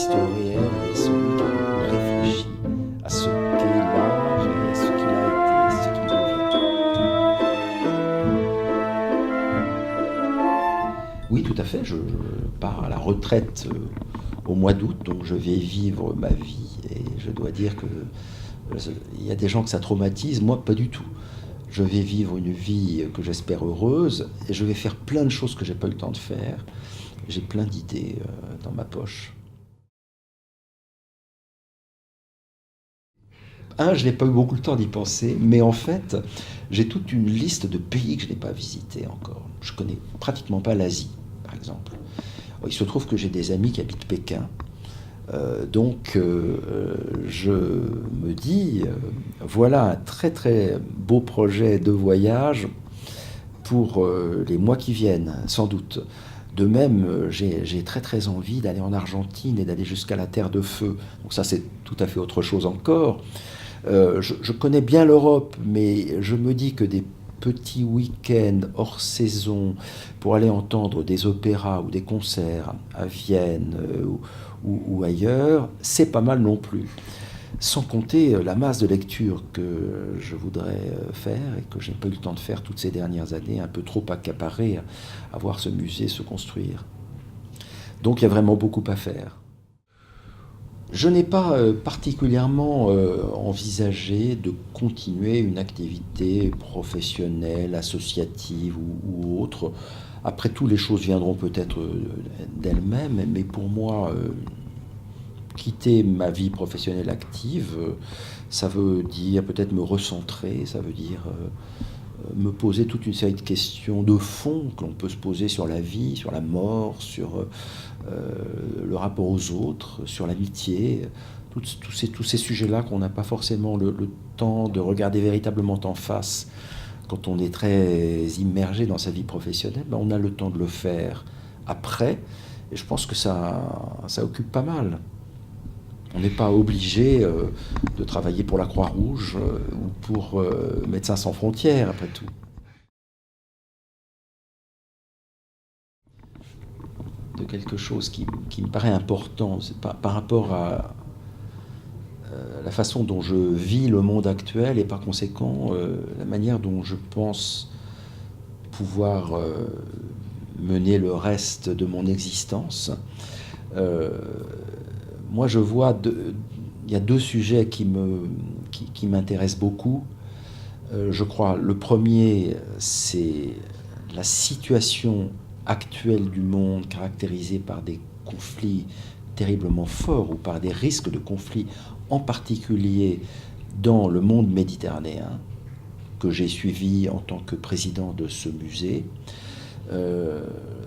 historien est celui qui a beaucoup réfléchi à ce qu'est l'art et à ce qu'il a été, ce qu'il devient. Oui, tout à fait. Je pars à la retraite au mois d'août, donc je vais vivre ma vie. Et je dois dire que il y a des gens que ça traumatise, moi pas du tout. Je vais vivre une vie que j'espère heureuse et je vais faire plein de choses que j'ai pas eu le temps de faire. J'ai plein d'idées dans ma poche. Je n'ai pas eu beaucoup de temps d'y penser, mais en fait, j'ai toute une liste de pays que je n'ai pas visités encore. Je connais pratiquement pas l'Asie, par exemple. Il se trouve que j'ai des amis qui habitent Pékin. Donc, je me dis, voilà un très très beau projet de voyage pour les mois qui viennent, sans doute. De même, j'ai très très envie d'aller en Argentine et d'aller jusqu'à la Terre de Feu. Donc ça, c'est tout à fait autre chose encore. Je connais bien l'Europe, mais je me dis que des petits week-ends hors saison pour aller entendre des opéras ou des concerts à Vienne ou ailleurs, c'est pas mal non plus. Sans compter la masse de lectures que je voudrais faire et que j'ai pas eu le temps de faire toutes ces dernières années, un peu trop accaparé à voir ce musée se construire. Donc il y a vraiment beaucoup à faire. Je n'ai pas particulièrement envisagé de continuer une activité professionnelle, associative ou autre. Après tout, les choses viendront peut-être d'elles-mêmes, mais pour moi, quitter ma vie professionnelle active, ça veut dire peut-être me recentrer, ça veut dire me poser toute une série de questions de fond que l'on peut se poser sur la vie, sur la mort, sur le rapport aux autres, sur l'amitié, tous ces sujets-là qu'on n'a pas forcément le temps de regarder véritablement en face. Quand on est très immergé dans sa vie professionnelle, ben on a le temps de le faire après, et je pense que ça occupe pas mal. On n'est pas obligé de travailler pour la Croix-Rouge ou pour Médecins sans frontières, après tout. De quelque chose qui me paraît important, c'est par rapport à la façon dont je vis le monde actuel et par conséquent la manière dont je pense pouvoir mener le reste de mon existence. Moi, je vois, il y a deux sujets qui m'intéressent beaucoup. Je crois, le premier, c'est la situation actuelle du monde caractérisée par des conflits terriblement forts ou par des risques de conflits, en particulier dans le monde méditerranéen, que j'ai suivi en tant que président de ce musée.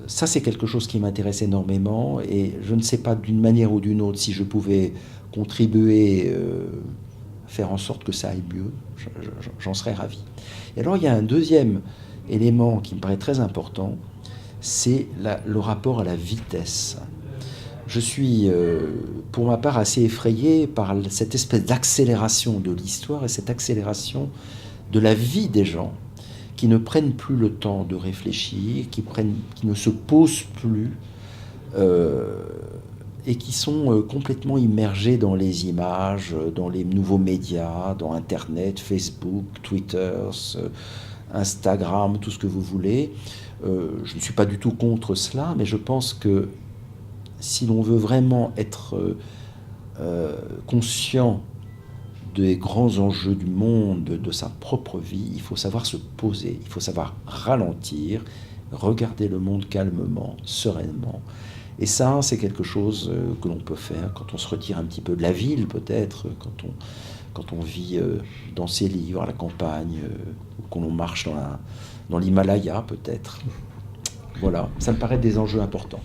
Ça, c'est quelque chose qui m'intéresse énormément et je ne sais pas d'une manière ou d'une autre si je pouvais contribuer, faire en sorte que ça aille mieux, j'en serais ravi. Et alors, il y a un deuxième élément qui me paraît très important, c'est le rapport à la vitesse. Je suis, pour ma part, assez effrayé par cette espèce d'accélération de l'histoire et cette accélération de la vie des gens qui ne prennent plus le temps de réfléchir, qui ne se posent plus et qui sont complètement immergés dans les images, dans les nouveaux médias, dans Internet, Facebook, Twitter, Instagram, tout ce que vous voulez. Je ne suis pas du tout contre cela, mais je pense que si l'on veut vraiment être conscient des grands enjeux du monde, de sa propre vie, il faut savoir se poser, il faut savoir ralentir, regarder le monde calmement, sereinement. Et ça, c'est quelque chose que l'on peut faire quand on se retire un petit peu de la ville, peut-être, quand on vit dans ses livres, à la campagne, ou qu'on marche dans l'Himalaya, peut-être. Voilà, ça me paraît des enjeux importants.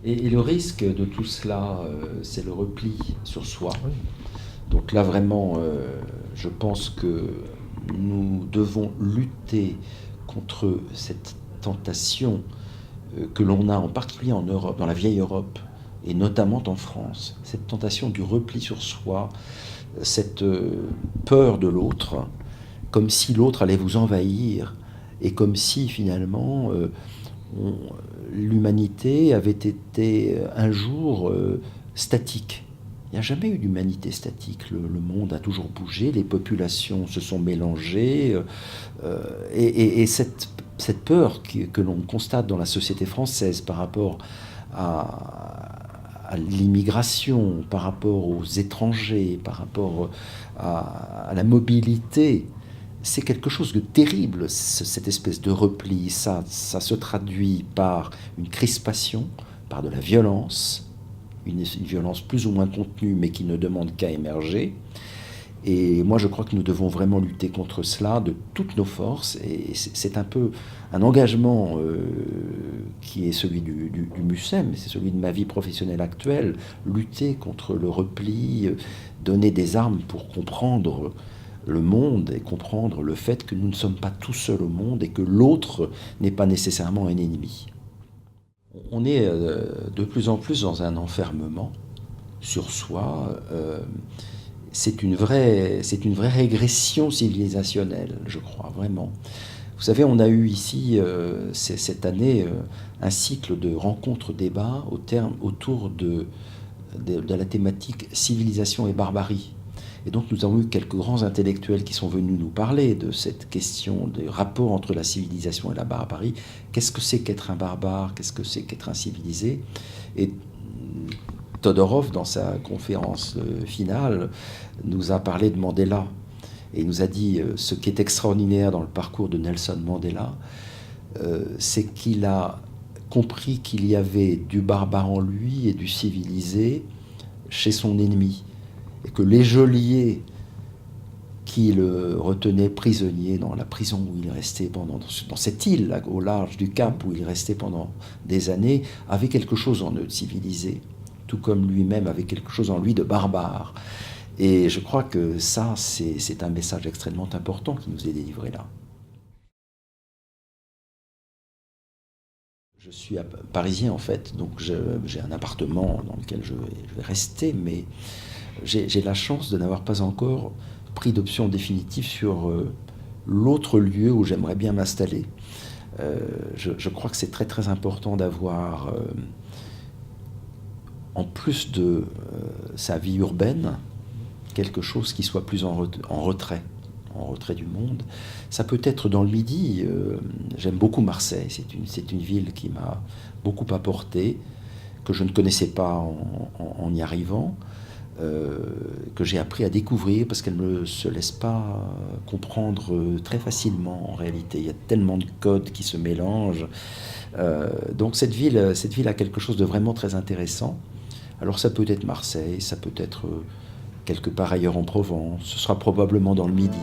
Et le risque de tout cela, c'est le repli sur soi. Oui. Donc là, vraiment, je pense que nous devons lutter contre cette tentation que l'on a, en particulier en Europe, dans la vieille Europe, et notamment en France. Cette tentation du repli sur soi, cette peur de l'autre, comme si l'autre allait vous envahir, et comme si finalement l'humanité avait été un jour statique. Il n'y a jamais eu d'humanité statique. Le monde a toujours bougé, les populations se sont mélangées, et cette peur que l'on constate dans la société française par rapport à l'immigration, par rapport aux étrangers, par rapport à la mobilité, c'est quelque chose de terrible, cette espèce de repli. Ça se traduit par une crispation, par de la violence, une violence plus ou moins contenue, mais qui ne demande qu'à émerger. Et moi, je crois que nous devons vraiment lutter contre cela de toutes nos forces. Et c'est un peu un engagement qui est celui du MUSEM, c'est celui de ma vie professionnelle actuelle. Lutter contre le repli, donner des armes pour comprendre le monde et comprendre le fait que nous ne sommes pas tout seuls au monde et que l'autre n'est pas nécessairement un ennemi. On est de plus en plus dans un enfermement sur soi. C'est une vraie régression civilisationnelle, je crois, vraiment. Vous savez, on a eu ici, cette année, un cycle de rencontres-débats autour de la thématique civilisation et barbarie. Et donc nous avons eu quelques grands intellectuels qui sont venus nous parler de cette question des rapports entre la civilisation et la barbarie. Qu'est-ce que c'est qu'être un barbare? Qu'est-ce que c'est qu'être un civilisé? Et Todorov, dans sa conférence finale, nous a parlé de Mandela. Et il nous a dit ce qui est extraordinaire dans le parcours de Nelson Mandela, c'est qu'il a compris qu'il y avait du barbare en lui et du civilisé chez son ennemi. Et que les geôliers qui le retenaient prisonnier dans la prison où il restait dans cette île là, au large du Cap où il restait pendant des années, avaient quelque chose en eux de civilisé, tout comme lui-même avait quelque chose en lui de barbare. Et je crois que ça, c'est un message extrêmement important qui nous est délivré là. Je suis parisien en fait, donc j'ai un appartement dans lequel je vais rester, mais j'ai la chance de n'avoir pas encore pris d'option définitive sur l'autre lieu où j'aimerais bien m'installer. Je crois que c'est très très important d'avoir, en plus de sa vie urbaine, quelque chose qui soit plus en retrait du monde. Ça peut être dans le Midi. J'aime beaucoup Marseille. C'est une ville qui m'a beaucoup apporté, que je ne connaissais pas en y arrivant, que j'ai appris à découvrir parce qu'elle ne se laisse pas comprendre très facilement en réalité. Il y a tellement de codes qui se mélangent. Donc cette ville a quelque chose de vraiment très intéressant. Alors ça peut être Marseille, ça peut être quelque part ailleurs en Provence, ce sera probablement dans le Midi.